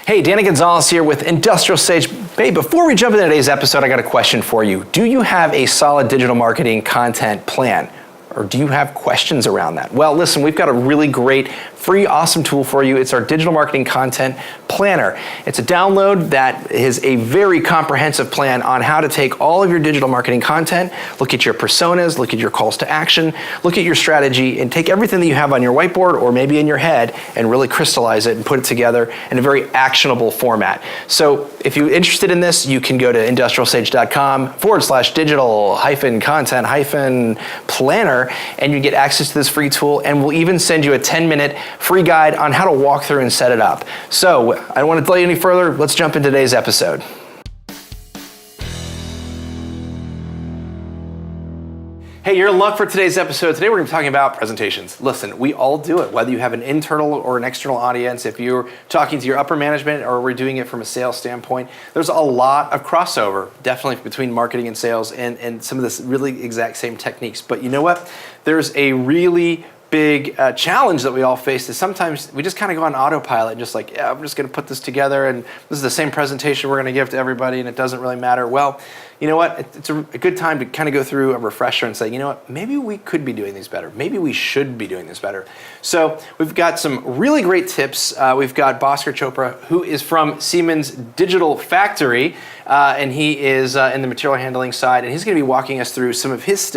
Hey, Danny Gonzalez here with IndustrialSage. Hey, before we jump into today's episode, I got a question for you. Do you have a solid digital marketing content plan? Or do you have questions around that? Well, listen, we've got a really great, free, awesome tool for you. It's our digital marketing content planner. It's a download that is a very comprehensive plan on how to take all of your digital marketing content, look at your personas, look at your calls to action, look at your strategy, and take everything that you have on your whiteboard or maybe in your head and really crystallize it and put it together in a very actionable format. So if you're interested in this, you can go to industrialsage.com/digital-content-planner, and you get access to this free tool, and we'll even send you a 10-minute free guide on how to walk through and set it up. So I don't want to delay any further. Let's jump into today's episode. Hey, you're in luck for today's episode. Today we're going to be talking about presentations. Listen, we all do it, whether you have an internal or an external audience. If you're talking to your upper management or we're doing it from a sales standpoint, there's a lot of crossover, definitely between marketing and sales and some of this really exact same techniques. But you know what? There's a really big challenge that we all face is sometimes we just kind of go on autopilot and just like, yeah, I'm just going to put this together and this is the same presentation we're going to give to everybody and it doesn't really matter. Well, you know what? It's a good time to kind of go through a refresher and say, you know what? Maybe we could be doing these better. Maybe we should be doing this better. So we've got some really great tips. We've got Bhaskar Chopra, who is from Siemens Digital Factory, and he is in the material handling side, and he's going to be walking us through some of his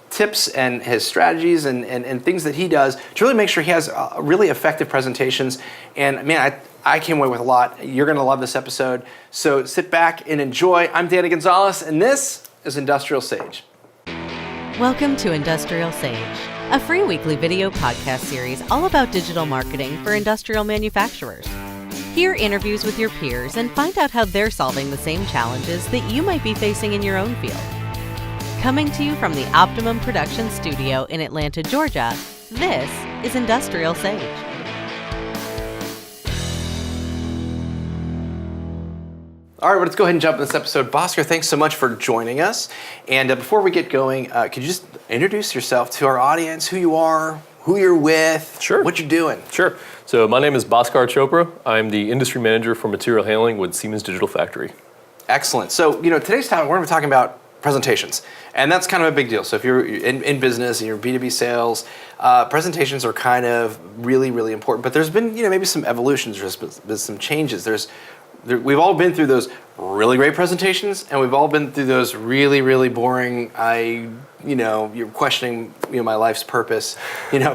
tips and his strategies and things that he does to really make sure he has really effective presentations. And man, I came away with a lot. You're gonna love this episode. So sit back and enjoy. I'm Danny Gonzalez, and this is Industrial Sage. Welcome to Industrial Sage, a free weekly video podcast series all about digital marketing for industrial manufacturers. Hear interviews with your peers and find out how they're solving the same challenges that you might be facing in your own field. Coming to you from the Optimum Production Studio in Atlanta, Georgia, this is Industrial Sage. All right, well, let's go ahead and jump in this episode. Bhaskar, thanks so much for joining us. And before we get going, could you just introduce yourself to our audience, who you are, who you're with, Sure. What you're doing? Sure. So my name is Bhaskar Chopra. I'm the industry manager for material handling with Siemens Digital Factory. Excellent. So, today's time, we're going to be talking about presentations. And that's kind of a big deal. So if you're in business and you're B2B sales, presentations are kind of really, really important. But there's been, maybe some evolutions, there's been some changes. We've all been through those really great presentations, and we've all been through those really, really boring, you're questioning, my life's purpose,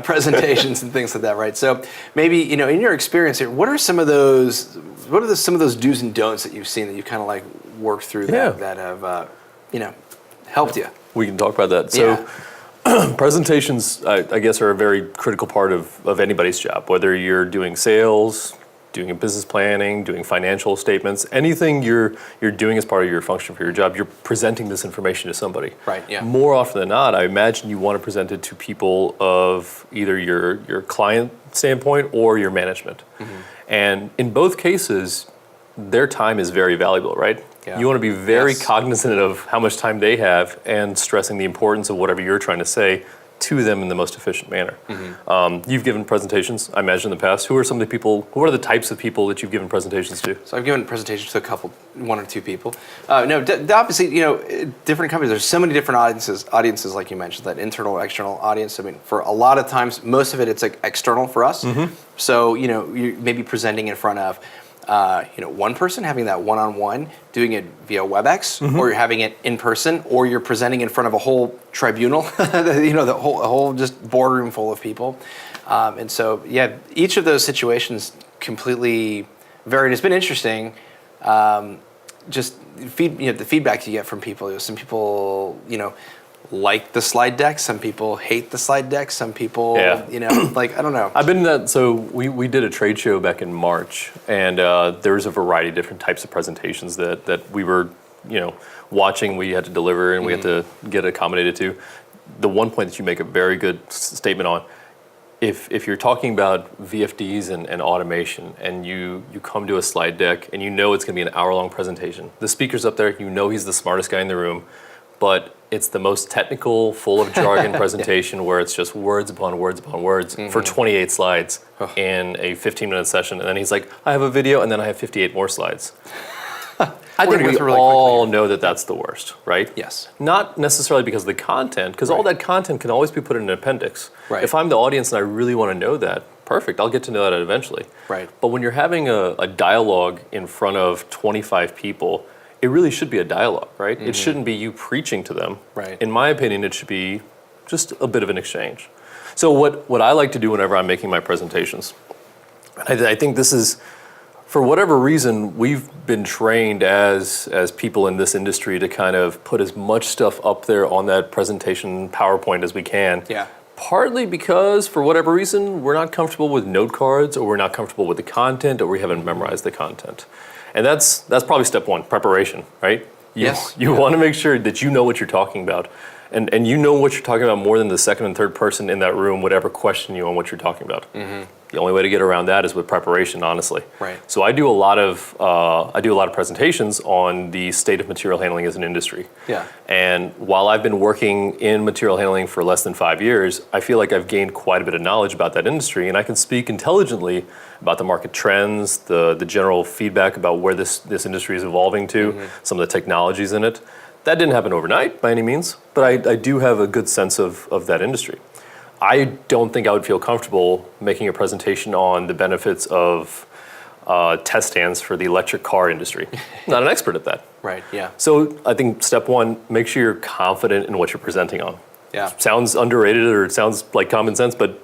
presentations and things like that, right? So maybe, in your experience here, what are some of those do's and don'ts that you've seen that you kind of like worked through that have, helped you? We can talk about that. So presentations, I guess, are a very critical part of anybody's job, whether you're doing sales, doing a business planning, doing financial statements, anything you're doing as part of your function for your job, you're presenting this information to somebody. Right, yeah. More often than not, I imagine you want to present it to people of either your client standpoint or your management. Mm-hmm. And in both cases, their time is very valuable, right? Yeah. You want to be very cognizant of how much time they have and stressing the importance of whatever you're trying to say to them in the most efficient manner. Mm-hmm. You've given presentations, I imagine, in the past. Who are some of the people, who are the types of people that you've given presentations to? So I've given presentations to one or two people. Obviously, different companies, there's so many different audiences like you mentioned, that internal, external audience. I mean, for a lot of times, most of it's like external for us. Mm-hmm. So, you may be presenting in front of one person, having that one-on-one, doing it via WebEx, mm-hmm. or you're having it in person, or you're presenting in front of a whole tribunal, the whole just boardroom full of people. And so, each of those situations completely varied. It's been interesting, the feedback you get from people. Some people, like the slide deck. Some people hate the slide deck. Some people, I don't know. I've been in that. So we did a trade show back in March, and there was a variety of different types of presentations that we were, watching. We had to deliver, and we had to get accommodated to. The one point that you make a very good statement on, if you're talking about VFDs and automation, and you come to a slide deck, and it's going to be an hour-long presentation. The speaker's up there. He's the smartest guy in the room, but it's the most technical, full of jargon presentation where it's just words upon words upon words for 28 slides in a 15-minute session. And then he's like, I have a video, and then I have 58 more slides. I think we all know that that's the worst, right? Yes. Not necessarily because of the content, because all that content can always be put in an appendix. Right. If I'm the audience and I really want to know that, perfect, I'll get to know that eventually. Right. But when you're having a dialogue in front of 25 people, it really should be a dialogue, right? It shouldn't be you preaching to them. Right. In my opinion, it should be just a bit of an exchange. So what I like to do whenever I'm making my presentations, I think this is, for whatever reason, we've been trained as people in this industry to kind of put as much stuff up there on that presentation PowerPoint as we can. Yeah. Partly because, for whatever reason, we're not comfortable with note cards, or we're not comfortable with the content, or we haven't memorized the content. And that's probably step one, preparation, right? You want to make sure that you know what you're talking about. And you know what you're talking about more than the second and third person in that room would ever question you on what you're talking about. The only way to get around that is with preparation, honestly. Right. So I do a lot of presentations on the state of material handling as an industry. Yeah. And while I've been working in material handling for less than 5 years, I feel like I've gained quite a bit of knowledge about that industry, and I can speak intelligently about the market trends, the general feedback about where this industry is evolving to, some of the technologies in it. That didn't happen overnight by any means, but I do have a good sense of that industry. I don't think I would feel comfortable making a presentation on the benefits of test stands for the electric car industry. I'm not an expert at that. Right, yeah. So I think step one, make sure you're confident in what you're presenting on. Yeah. Sounds underrated, or it sounds like common sense, but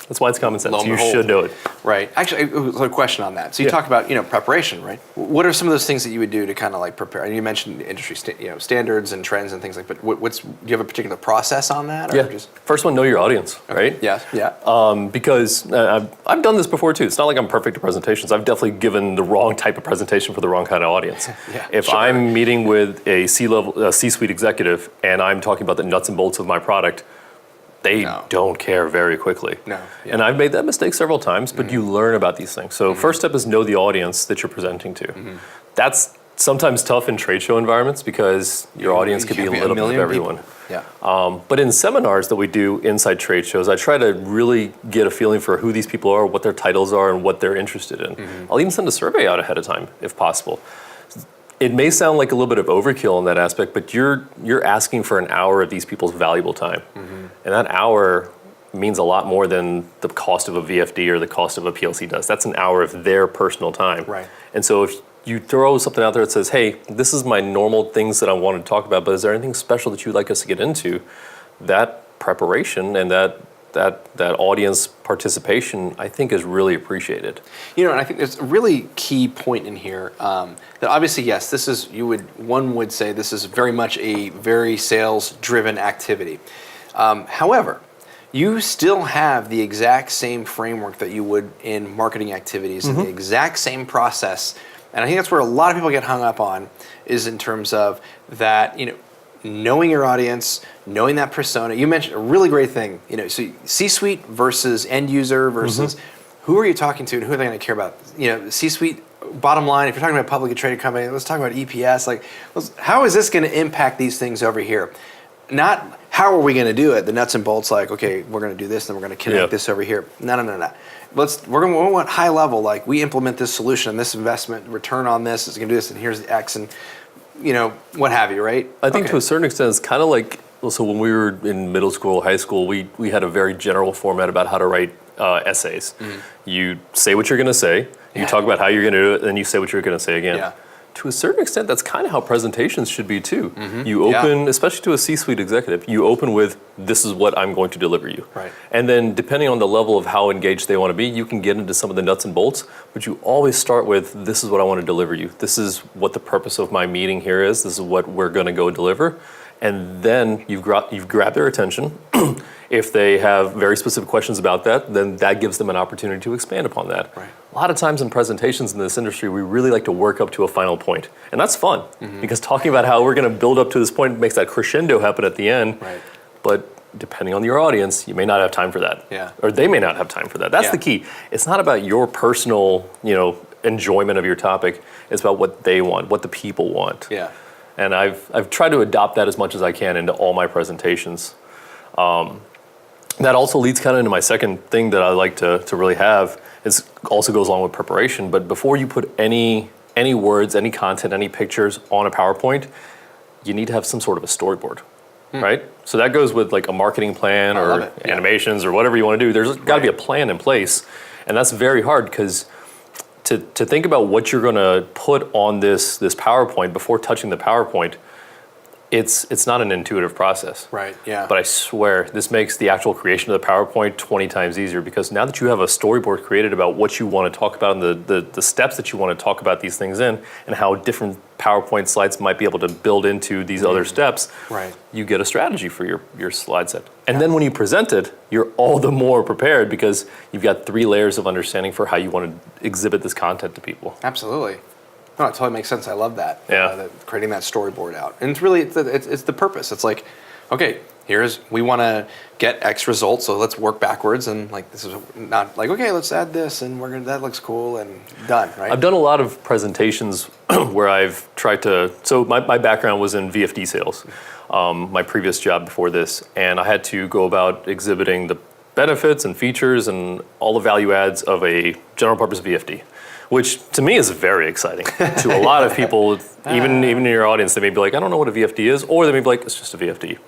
that's why it's common sense. You should know it. Right. Actually, a question on that. So you talk about preparation, right? What are some of those things that you would do to kind of like prepare? And you mentioned industry standards and trends and things like. But do you have a particular process on that? Or Just first one, know your audience, right? Yeah. Yeah. Because I've done this before too. It's not like I'm perfect at presentations. I've definitely given the wrong type of presentation for the wrong kind of audience. If I'm meeting with a C-suite executive and I'm talking about the nuts and bolts of my product, they don't care very quickly. No. Yeah. And I've made that mistake several times, but you learn about these things. So first step is know the audience that you're presenting to. That's sometimes tough in trade show environments because your audience could be a little bit of everyone. Yeah. But in seminars that we do inside trade shows, I try to really get a feeling for who these people are, what their titles are, and what they're interested in. I'll even send a survey out ahead of time, if possible. It may sound like a little bit of overkill in that aspect, but you're asking for an hour of these people's valuable time. And that hour means a lot more than the cost of a VFD or the cost of a PLC does. That's an hour of their personal time. Right. And so if you throw something out there that says, hey, this is my normal things that I want to talk about, but is there anything special that you'd like us to get into? That preparation and that audience participation, I think, is really appreciated. And I think there's a really key point in here that obviously, yes, one would say this is very much a very sales-driven activity. However, you still have the exact same framework that you would in marketing activities, and the exact same process. And I think that's where a lot of people get hung up on, is in terms of that, knowing your audience, knowing that persona. You mentioned a really great thing, so C-suite versus end user versus who are you talking to and who are they going to care about? C-suite, bottom line, if you're talking about a publicly traded company, let's talk about EPS. How is this going to impact these things over here? Not how are we going to do it, the nuts and bolts, like, okay, we're going to do this and then we're going to connect this over here. No. We want high level, like we implement this solution and this investment, return on this is going to do this, and here's the X, and what have you, right? I think to a certain extent, it's kind of like, so when we were in middle school, high school, we had a very general format about how to write essays. You say what you're going to say, you talk about how you're going to do it, and then you say what you're going to say again. To a certain extent, that's kind of how presentations should be too. You open, especially to a C-suite executive, you open with, this is what I'm going to deliver you. Right. And then depending on the level of how engaged they want to be, you can get into some of the nuts and bolts, but you always start with, this is what I want to deliver you. This is what the purpose of my meeting here is. This is what we're going to go deliver. And then you've grabbed their attention. If they have very specific questions about that, then that gives them an opportunity to expand upon that. Right. A lot of times in presentations in this industry, we really like to work up to a final point. And that's fun, because talking about how we're going to build up to this point makes that crescendo happen at the end. Right. But depending on your audience, you may not have time for that. Yeah. Or they may not have time for that. That's the key. It's not about your personal, enjoyment of your topic. It's about what they want, what the people want. Yeah. And I've tried to adopt that as much as I can into all my presentations. That also leads kind of into my second thing that I like to really have. It also goes along with preparation, but before you put any words, any content, any pictures on a PowerPoint, you need to have some sort of a storyboard, right? So that goes with like a marketing plan or animations or whatever you want to do. There's got to be a plan in place, and that's very hard because to think about what you're going to put on this PowerPoint before touching the PowerPoint, it's not an intuitive process. Right, yeah. But I swear, this makes the actual creation of the PowerPoint 20 times easier because now that you have a storyboard created about what you want to talk about and the steps that you want to talk about these things in and how different PowerPoint slides might be able to build into these other steps, you get a strategy for your slide set. And then when you present it, you're all the more prepared because you've got 3 layers of understanding for how you want to exhibit this content to people. Absolutely. No, it totally makes sense. I love that. Yeah. Creating that storyboard out. And it's really, it's the purpose. It's like, okay, we want to get X results, so let's work backwards. And like, this is not like, okay, let's add this and that looks cool and done, right? I've done a lot of presentations where I've tried to, so my background was in VFD sales, my previous job before this, and I had to go about exhibiting the benefits and features and all the value adds of a general purpose VFD. Which to me is very exciting. To a lot of people, even in your audience, they may be like, I don't know what a VFD is, or they may be like, it's just a VFD.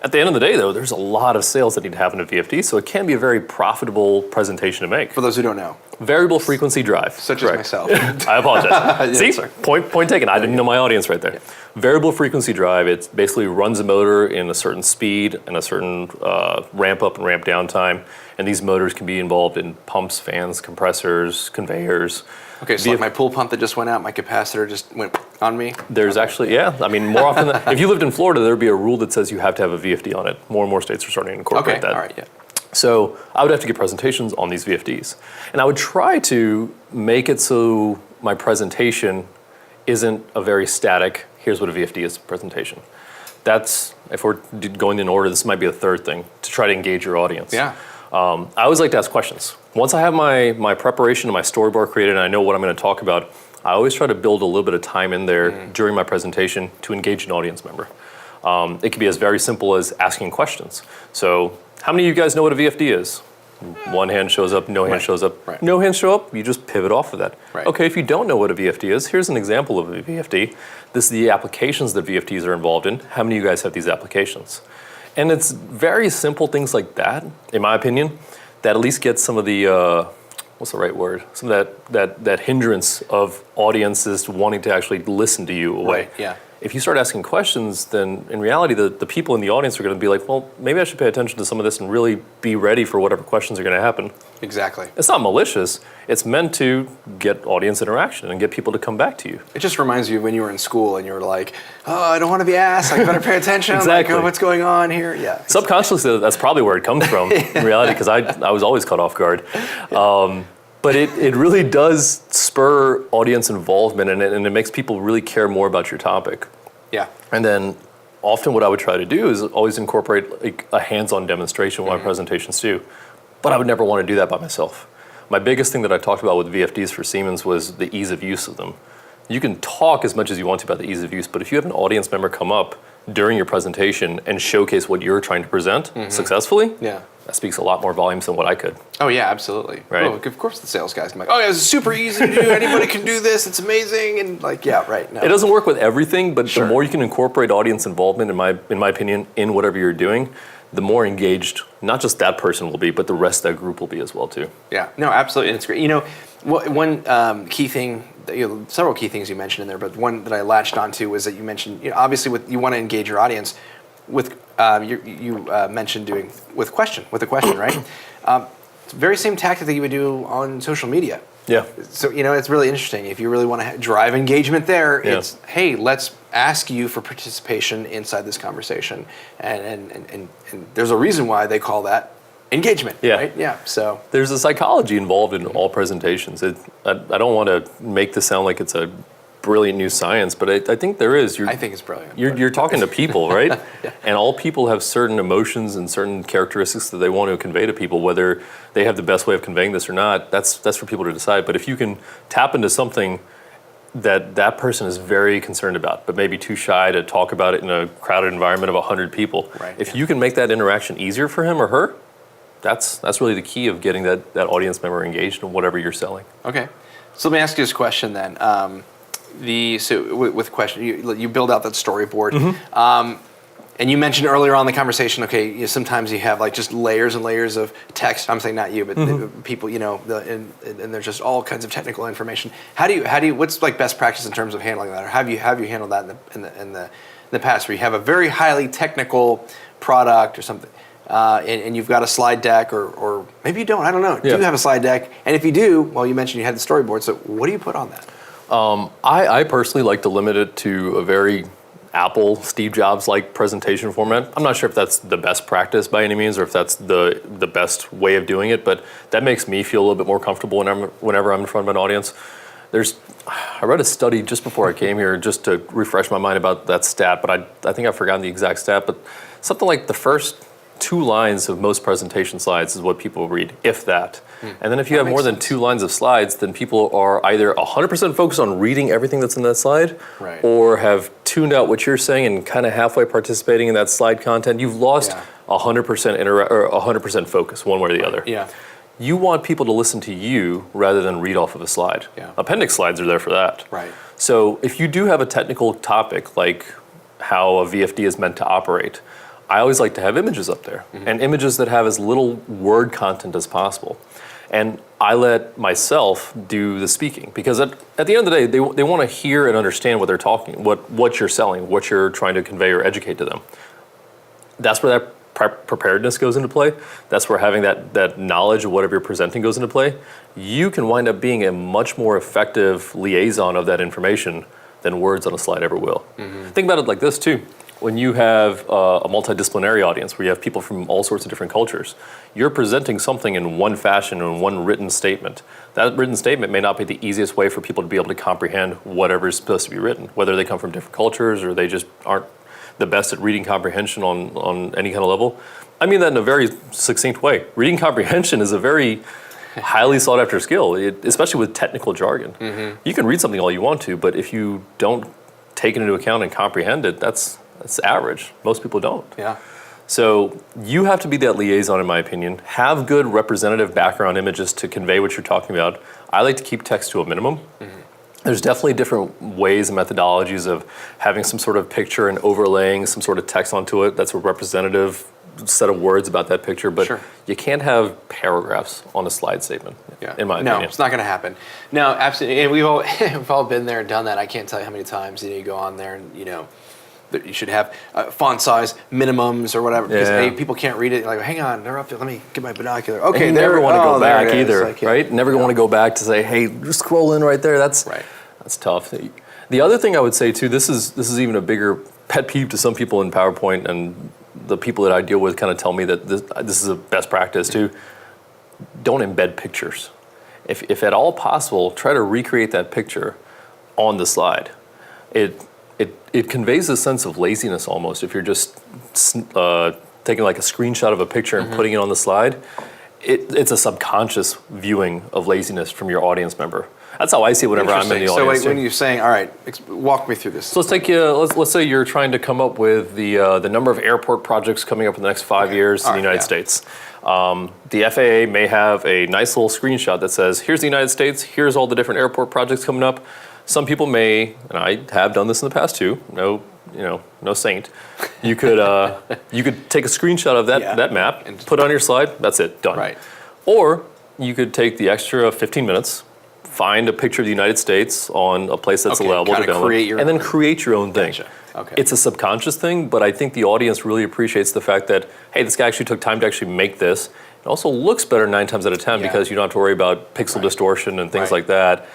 At the end of the day, though, there's a lot of sales that need to happen in a VFD, so it can be a very profitable presentation to make. For those who don't know. Variable frequency drive. Such as myself. I apologize. See, sorry. Point taken. I didn't know my audience right there. Variable frequency drive, it basically runs a motor in a certain speed and a certain ramp up and ramp down time. And these motors can be involved in pumps, fans, compressors, conveyors. Okay, so like my pool pump that just went out, my capacitor just went on me. There's actually, I mean, more often than, if you lived in Florida, there'd be a rule that says you have to have a VFD on it. More and more states are starting to incorporate that. All right, yeah. So I would have to get presentations on these VFDs. And I would try to make it so my presentation isn't a very static, here's what a VFD is presentation. That's, if we're going in order, this might be the third thing, to try to engage your audience. Yeah. I always like to ask questions. Once I have my preparation and my storyboard created and I know what I'm going to talk about, I always try to build a little bit of time in there during my presentation to engage an audience member. It can be as very simple as asking questions. So, how many of you guys know what a VFD is? One hand shows up, no hand shows up. Right. No hands show up, you just pivot off of that. Right. Okay, if you don't know what a VFD is, here's an example of a VFD. This is the applications that VFDs are involved in. How many of you guys have these applications? And it's very simple things like that, in my opinion, that at least gets some of the, what's the right word? Some of that hindrance of audiences wanting to actually listen to you away. Right, yeah. If you start asking questions, then in reality, the people in the audience are going to be like, well, maybe I should pay attention to some of this and really be ready for whatever questions are going to happen. Exactly. It's not malicious. It's meant to get audience interaction and get people to come back to you. It just reminds you of when you were in school and you were like, oh, I don't want to be asked. I better pay attention. Exactly. Like, oh, what's going on here? Yeah. Exactly. Subconsciously, that's probably where it comes from in reality, because I was always caught off guard. But it really does spur audience involvement, and it makes people really care more about your topic. Yeah. And then often what I would try to do is always incorporate like a hands-on demonstration with my presentations too. But I would never want to do that by myself. My biggest thing that I talked about with VFDs for Siemens was the ease of use of them. You can talk as much as you want to about the ease of use, but if you have an audience member come up during your presentation and showcase what you're trying to present successfully, that speaks a lot more volumes than what I could. Oh yeah, absolutely. Right. Oh, of course the sales guys can be like, oh yeah, it's super easy to do. Anybody can do this. It's amazing. And like, yeah, right. No. It doesn't work with everything, but the more you can incorporate audience involvement, in my opinion, in whatever you're doing, the more engaged not just that person will be, but the rest of that group will be as well too. Yeah, no, absolutely. And it's great. You know, one key thing, several key things you mentioned in there, but one that I latched onto was that you mentioned, obviously you want to engage your audience with, you mentioned doing with a question, right? It's the very same tactic that you would do on social media. Yeah. So, it's really interesting. If you really want to drive engagement there, it's, hey, let's ask you for participation inside this conversation. And there's a reason why they call that engagement, right? Yeah, so. There's a psychology involved in all presentations. I don't want to make this sound like it's a brilliant new science, but I think there is. I think it's brilliant. You're talking to people, right? And all people have certain emotions and certain characteristics that they want to convey to people, whether they have the best way of conveying this or not, that's for people to decide. But if you can tap into something that person is very concerned about, but maybe too shy to talk about it in a crowded environment of 100 people. Right. If you can make that interaction easier for him or her, that's really the key of getting that audience member engaged in whatever you're selling. Okay. So let me ask you this question then. With question, you build out that storyboard. And you mentioned earlier on in the conversation, okay, sometimes you have like just layers and layers of text. I'm saying not you, but people, and there's just all kinds of technical information. How do you? What's like best practice in terms of handling that, or have you handled that in the past, where you have a very highly technical product or something, and you've got a slide deck, or maybe you don't. I don't know. Do you have a slide deck? And if you do, well, you mentioned you had the storyboard. So what do you put on that? I personally like to limit it to a very Apple, Steve Jobs-like presentation format. I'm not sure if that's the best practice by any means, or if that's the best way of doing it, but that makes me feel a little bit more comfortable whenever I'm in front of an audience. I read a study just before I came here, just to refresh my mind about that stat, but I think I've forgotten the exact stat, but something like the first 2 lines of most presentation slides is what people read, if that. And then if you have more than 2 lines of slides, then people are either 100% focused on reading everything that's in that slide, or have tuned out what you're saying and kind of halfway participating in that slide content. You've lost 100% focus, one way or the other. Yeah. You want people to listen to you rather than read off of a slide. Yeah. Appendix slides are there for that. Right. So if you do have a technical topic like how a VFD is meant to operate, I always like to have images up there, and images that have as little word content as possible. And I let myself do the speaking, because at the end of the day, they want to hear and understand what they're talking, what you're selling, what you're trying to convey or educate to them. That's where that preparedness goes into play. That's where having that knowledge of whatever you're presenting goes into play. You can wind up being a much more effective liaison of that information than words on a slide ever will. Think about it like this too. When you have a multidisciplinary audience where you have people from all sorts of different cultures, you're presenting something in one fashion, in one written statement. That written statement may not be the easiest way for people to be able to comprehend whatever is supposed to be written, whether they come from different cultures or they just aren't the best at reading comprehension on any kind of level. I mean that in a very succinct way. Reading comprehension is a very highly sought after skill, especially with technical jargon. You can read something all you want to, but if you don't take it into account and comprehend it, that's average. Most people don't. Yeah. So you have to be that liaison, in my opinion. Have good representative background images to convey what you're talking about. I like to keep text to a minimum. There's definitely different ways and methodologies of having some sort of picture and overlaying some sort of text onto it. That's a representative set of words about that picture, but you can't have paragraphs on a slide statement, in my opinion. No, it's not going to happen. No, absolutely. And we've all been there and done that. I can't tell you how many times you go on there and that you should have font size minimums or whatever, because people can't read it. Like, hang on, they're up there. Let me get my binocular. Okay, and you never want to go back either, like, right? Never want to go back to say, hey, just scroll in right there. That's tough. The other thing I would say too, this is even a bigger pet peeve to some people in PowerPoint, and the people that I deal with kind of tell me that this is a best practice too. Don't embed pictures. If at all possible, try to recreate that picture on the slide. It conveys a sense of laziness almost if you're just taking like a screenshot of a picture and putting it on the slide. It's a subconscious viewing of laziness from your audience member. That's how I see it whenever I'm in the audience. So when you're saying, all right, walk me through this. So let's say you're trying to come up with the number of airport projects coming up in the next 5 years in the United States. The FAA may have a nice little screenshot that says, here's the United States, here's all the different airport projects coming up. Some people may, and I have done this in the past too, no saint. You could take a screenshot of that map, and put it on your slide, that's it, done. Right. Or you could take the extra 15 minutes, find a picture of the United States on a place that's allowable to download, and then create your own thing. Gotcha. Okay. It's a subconscious thing, but I think the audience really appreciates the fact that, hey, this guy actually took time to actually make this. It also looks better 9 times out of 10 because you don't have to worry about pixel distortion and things like that.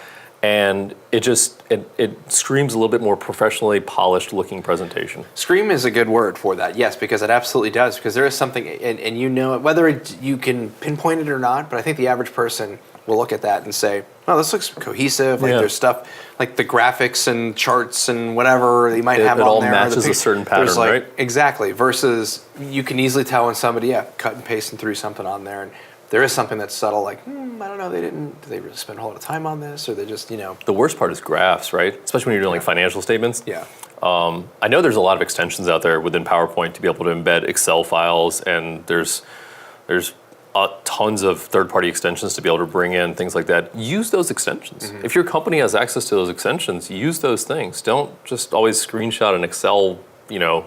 And it screams a little bit more professionally polished looking presentation. Scream is a good word for that, yes, because it absolutely does. Because there is something, and you know it, whether you can pinpoint it or not, but I think the average person will look at that and say, oh, this looks cohesive. Like there's stuff, like the graphics and charts and whatever you might have on there. It all matches a certain pattern, right? Exactly, versus you can easily tell when somebody, cut and paste and threw something on there. And there is something that's subtle, like, I don't know, did they really spend a whole lot of time on this, or they just, The worst part is graphs, right? Especially when you're doing like financial statements. Yeah. I know there's a lot of extensions out there within PowerPoint to be able to embed Excel files, and there's tons of third-party extensions to be able to bring in things like that. Use those extensions. If your company has access to those extensions, use those things. Don't just always screenshot an Excel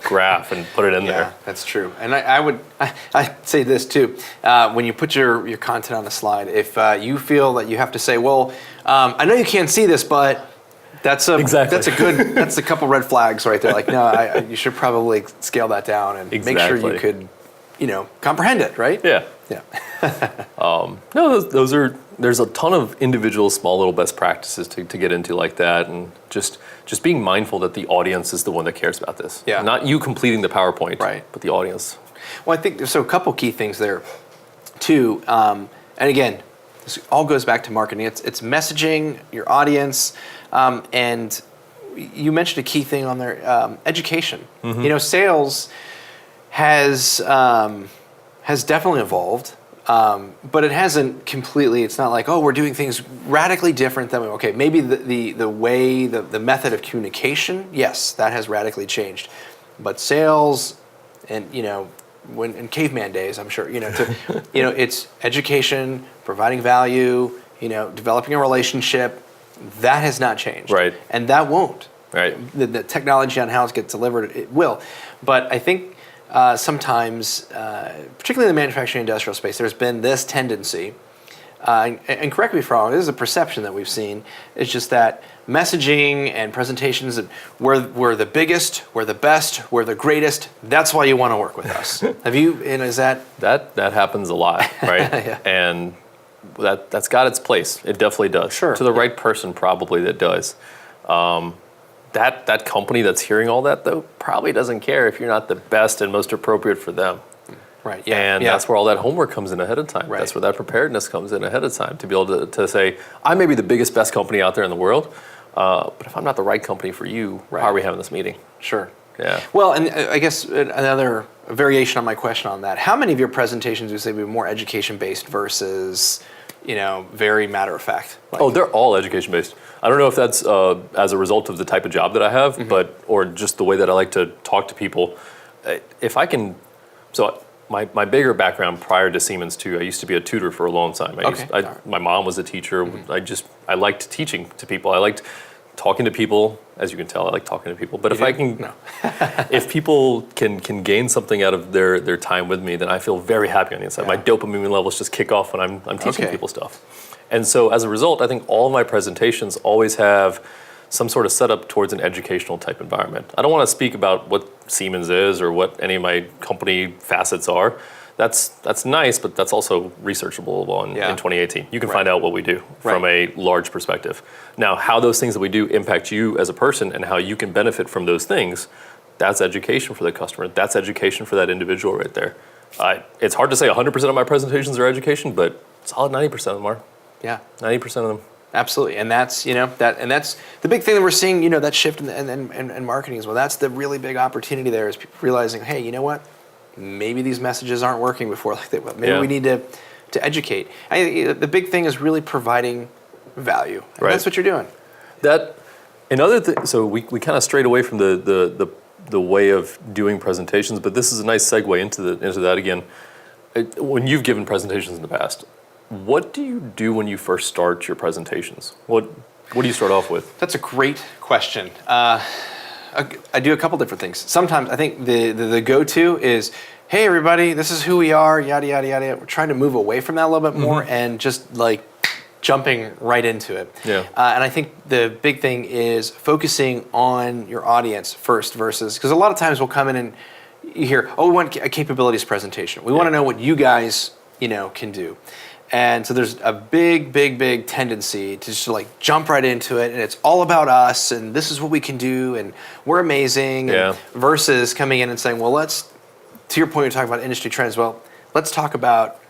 graph and put it in there. Yeah, that's true. And I say this too. When you put your content on a slide, if you feel that you have to say, well, I know you can't see this, but that's a couple red flags right there. Like, no, you should probably scale that down and make sure you could, comprehend it, right? Yeah. Yeah. No, there's a ton of individual small little best practices to get into like that, and just being mindful that the audience is the one that cares about this. Yeah. Not you completing the PowerPoint, right, but the audience. Well, I think there's a couple key things there too. And again, this all goes back to marketing. It's messaging, your audience, and you mentioned a key thing on there, education. Sales has definitely evolved, but it hasn't completely. It's not like, oh, we're doing things radically different than maybe the way, the method of communication, yes, that has radically changed, but sales, and when in caveman days, I'm sure it's education, providing value, developing a relationship, that has not changed, right, and that won't. Right, the technology on how it gets delivered, it will, but I think. Sometimes, particularly in the manufacturing industrial space, there's been this tendency, and correct me if I'm wrong, this is a perception that we've seen, it's just that messaging and presentations, we're the biggest, we're the best, we're the greatest, that's why you want to work with us. Have you, and is that? That happens a lot, right? Yeah. And that's got its place. It definitely does. Sure. To the right person, probably that does. That company that's hearing all that, though, probably doesn't care if you're not the best and most appropriate for them. Right. Yeah. And that's where all that homework comes in ahead of time. Right. That's where that preparedness comes in ahead of time, to be able to say, I may be the biggest, best company out there in the world, but if I'm not the right company for you, how are we having this meeting? Sure. Yeah. Well, and I guess another variation on my question on that, how many of your presentations would you say would be more education-based versus, very matter-of-fact? They're all education-based. I don't know if that's as a result of the type of job that I have, or just the way that I like to talk to people. If I can, my bigger background prior to Siemens too, I used to be a tutor for a long time. My mom was a teacher. I liked teaching to people. I liked talking to people. As you can tell, I like talking to people. But if people can gain something out of their time with me, then I feel very happy on the inside. Yeah. My dopamine levels just kick off when I'm teaching people stuff. And so as a result, I think all of my presentations always have some sort of setup towards an educational type environment. I don't want to speak about what Siemens is or what any of my company facets are. That's nice, but that's also researchable in 2018. You can find out what we do from a large perspective. Now, how those things that we do impact you as a person and how you can benefit from those things, that's education for the customer. That's education for that individual right there. It's hard to say 100% of my presentations are education, but solid 90% of them are. Yeah, 90% of them. Absolutely, and that's that's the big thing that we're seeing. That shift in marketing as well. That's the really big opportunity there, is people realizing, hey, you know what? Maybe these messages aren't working before like they will. Maybe we need to educate. The big thing is really providing value. And that's what you're doing. So we kind of strayed away from the way of doing presentations, but this is a nice segue into that again. When you've given presentations in the past, what do you do when you first start your presentations? What do you start off with? That's a great question. I do a couple different things. Sometimes I think the go-to is, hey everybody, this is who we are, yada yada yada. We're trying to move away from that a little bit more and just like jumping right into it. Yeah. And I think the big thing is focusing on your audience first versus, because a lot of times we'll come in and you hear, we want a capabilities presentation. We want to know what you guys can do. And so there's a big tendency to just like jump right into it, and it's all about us, and this is what we can do, and we're amazing. And versus coming in and saying, well, to your point, you're talking about industry trends. Well, let's talk about,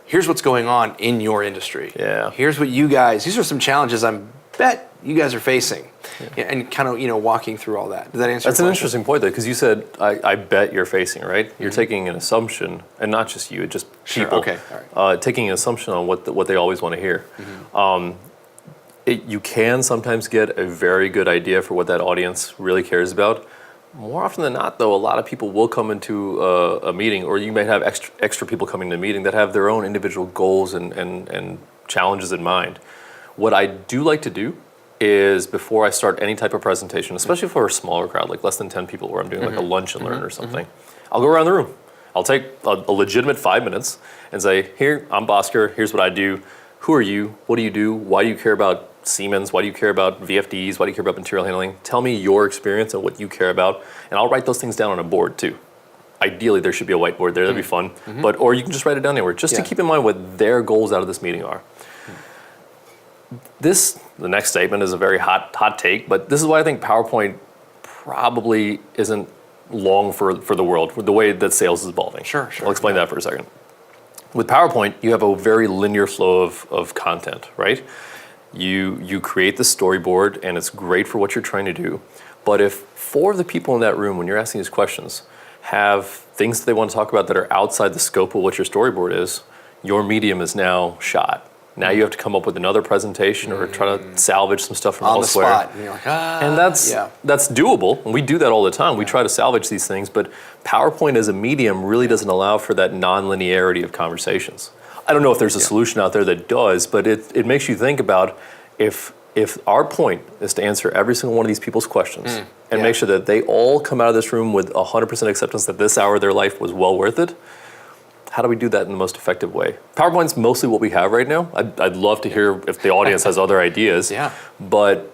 here's what's going on in your industry. Yeah. These are some challenges I bet you guys are facing. and kind of walking through all that. Does that answer? That's your an question? interesting point though, because you said I bet you're facing, right. You're taking an assumption, and not just you, just Sure, people. okay, all right. Taking an assumption on what they always want to hear. You can sometimes get a very good idea for what that audience really cares about. More often than not, though, a lot of people will come into a meeting, or you may have extra people coming to the meeting that have their own individual goals and challenges in mind. What I do like to do is, before I start any type of presentation, especially for a smaller crowd, like less than 10 people, where I'm doing like a lunch and learn or something, I'll go around the room. I'll take a legitimate 5 minutes and say, here, I'm Bhaskar, here's what I do. Who are you? What do you do? Why do you care about Siemens? Why do you care about VFDs? Why do you care about material handling? Tell me your experience and what you care about, and I'll write those things down on a board too. Ideally, there should be a whiteboard there. That'd be fun. Or you can just write it down anywhere, just to keep in mind what their goals out of this meeting are. The next statement is a very hot take, but this is why I think PowerPoint probably isn't long for the world, with the way that sales is evolving. Sure. I'll explain that for a second. With PowerPoint, you have a very linear flow of content, right? You create the storyboard, and it's great for what you're trying to do. But if 4 of the people in that room, when you're asking these questions, have things that they want to talk about that are outside the scope of what your storyboard is, your medium is now shot. Now you have to come up with another presentation or try to salvage some stuff from elsewhere. On the spot. And you're like, and that's doable. And we do that all the time. We try to salvage these things, but PowerPoint as a medium really doesn't allow for that non-linearity of conversations. I don't know if there's a solution out there that does, but it makes you think about if our point is to answer every single one of these people's questions and make sure that they all come out of this room with 100% acceptance that this hour of their life was well worth it. How do we do that in the most effective way? PowerPoint's mostly what we have right now. I'd love to hear if the audience has other ideas. Yeah. But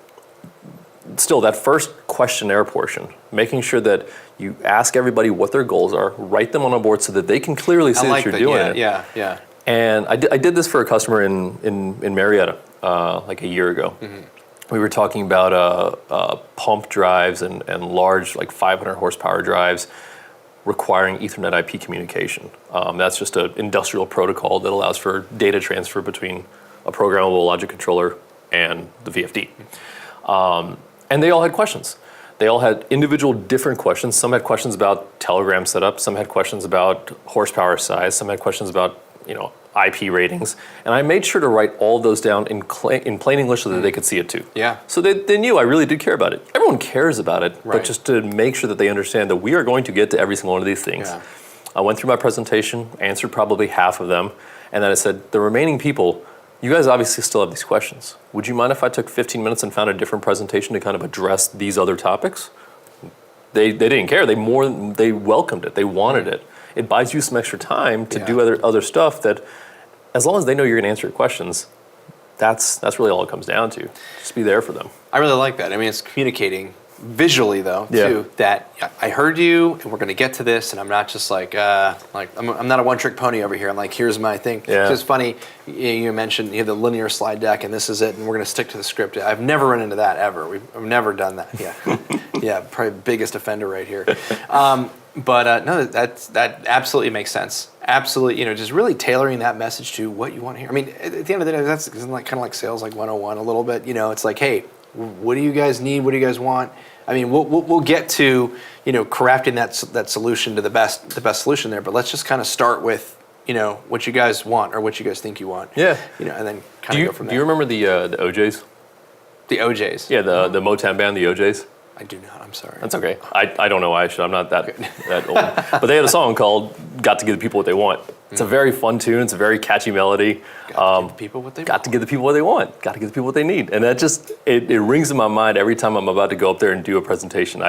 still, that first questionnaire portion, making sure that you ask everybody what their goals are, write them on a board so that they can clearly see that you're doing it. Yeah. And I did this for a customer in Marietta like a year ago. We were talking about pump drives and large, like 500 horsepower drives, requiring Ethernet IP communication. That's just an industrial protocol that allows for data transfer between a programmable logic controller and the VFD. And they all had questions. They all had individual different questions. Some had questions about telegram setup, some had questions about horsepower size, some had questions about IP ratings. And I made sure to write all those down in plain English so that they could see it too. Yeah. So they knew I really did care about it. Everyone cares about it, Right. but just to make sure that they understand that we are going to get to every single one of these things. Yeah. I went through my presentation, answered probably half of them, and then I said, the remaining people, you guys obviously still have these questions. Would you mind if I took 15 minutes and found a different presentation to kind of address these other topics? They didn't care. They welcomed it. They wanted it. It buys you some extra time to do other stuff that, as long as they know you're going to answer your questions, that's really all it comes down to. Just be there for them. I really like that. I mean, it's communicating visually, though, too, that I heard you, and we're going to get to this, and I'm not just like I'm not a one-trick pony over here. I'm like, here's my thing. Yeah. It's just funny, you mentioned you have the linear slide deck, and this is it, and we're going to stick to the script. I've never run into that, ever. I've never done that. Yeah. Yeah, probably biggest offender right here. But no, that absolutely makes sense. Absolutely, just really tailoring that message to what you want to hear. I mean, at the end of the day, that's kind of like sales, like 101 a little bit. It's like, hey, what do you guys need? What do you guys want? I mean, we'll get to crafting that solution to the best solution there. But let's just kind of start with what you guys want or what you guys think you want. Yeah. And then kind of go from there. Do you remember the OJs? The OJs? Yeah, the Motown band, the OJs. I do not. I'm sorry. That's okay. I don't know why I should. I'm not that old. But they had a song called "Got to Give the People What They Want." It's a very fun tune. It's a very catchy melody. Got to give the people what they want. Got to give the people what they want. Got to give the people what they need. And that just it rings in my mind every time I'm about to go up there and do a presentation.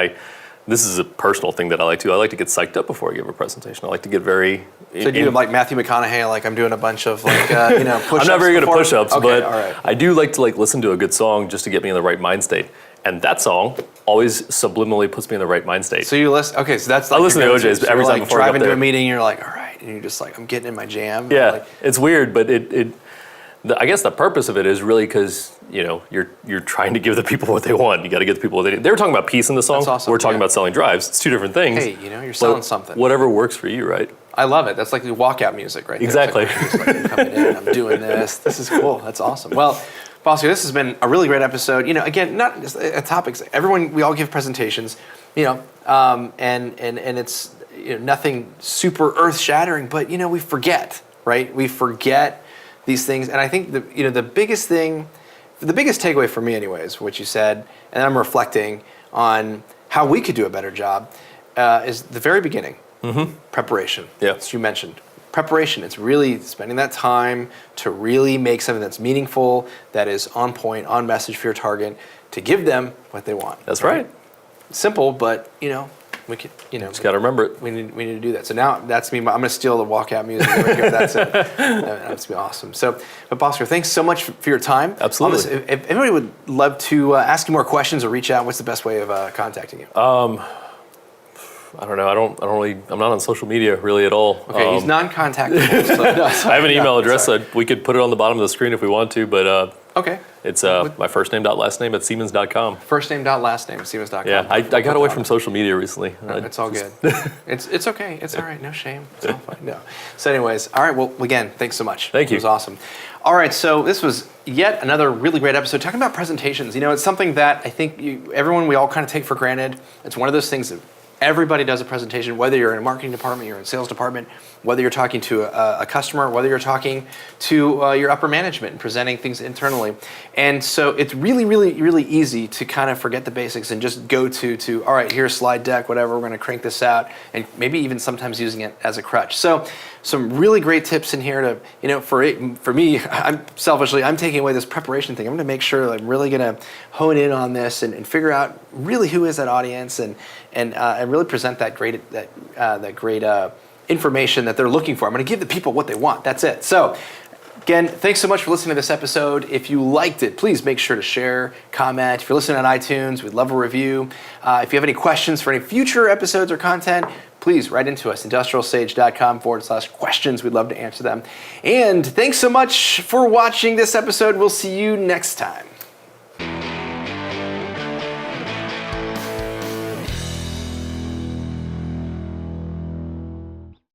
This is a personal thing that I like to do. I like to get psyched up before I give a presentation. I like to get very. So do you have like Matthew McConaughey? Like I'm doing a bunch of push-ups. I'm not very good at push-ups, okay, but all right. I do like to listen to a good song just to get me in the right mind state. And that song always subliminally puts me in the right mind state. So you listen. Okay, so that's like I listen to OJs every time before I go driving up to there. a meeting. You're like, all right, and you're just like, I'm getting in my jam. Yeah, Like, it's weird, but I guess the purpose of it is really because you're trying to give the people what they want. You got to give the people what they need. They were talking about peace in the song. That's awesome, We're talking yeah. about selling drives. It's two different things. hey, you're selling something. Whatever works for you, right? I love it. That's like the walkout music, right? Exactly. There. It's like, I'm coming in. I'm doing this. This is cool. That's awesome. Well, Bhaskar, this has been a really great episode. Again, not just topics. We all give presentations, and it's nothing super earth-shattering, but we forget, right? We forget these things, and I think the biggest takeaway for me, anyways, what you said, and I'm reflecting on how we could do a better job, is the very beginning, preparation. Yeah, as you mentioned. Preparation, it's really spending that time to really make something that's meaningful, that is on point, on message for your target, to give them what they want. That's right. Simple, but we could, just got to remember it. We need to do that. So now that's me. I'm going to steal the walkout music right here. That's it. That's going to be awesome. So, but Bhaskar, thanks so much for your time. Absolutely. If anybody would love to ask you more questions or reach out, what's the best way of contacting you? I don't know. I'm not on social media really at all. Okay, he's non-contactable. So I have an email address that we could put it on the bottom of the screen if we want to, but okay. It's my first name dot last name at Siemens.com. First name dot last name at Siemens.com. Yeah, I got away from social media recently. No, it's all good. It's okay. It's all right. No shame. It's all fine. No. So anyways, all right. Well, again, thanks so much. Thank you. It was awesome. All right. So this was yet another really great episode talking about presentations. It's something that I think we all kind of take for granted. It's one of those things that everybody does a presentation, whether you're in a marketing department, you're in a sales department, whether you're talking to a customer, whether you're talking to your upper management and presenting things internally. And so it's really, really, really easy to kind of forget the basics and just go to all right, here's a slide deck, whatever, we're going to crank this out, and maybe even sometimes using it as a crutch. So some really great tips in here to, for me, I'm taking away this preparation thing. I'm going to make sure that I'm really going to hone in on this and figure out really who is that audience and really present that great information that they're looking for. I'm going to give the people what they want. That's it. So again, thanks so much for listening to this episode. If you liked it, please make sure to share, comment. If you're listening on iTunes, we'd love a review. If you have any questions for any future episodes or content, please write into us, industrialsage.com/questions. We'd love to answer them. And thanks so much for watching this episode. We'll see you next time.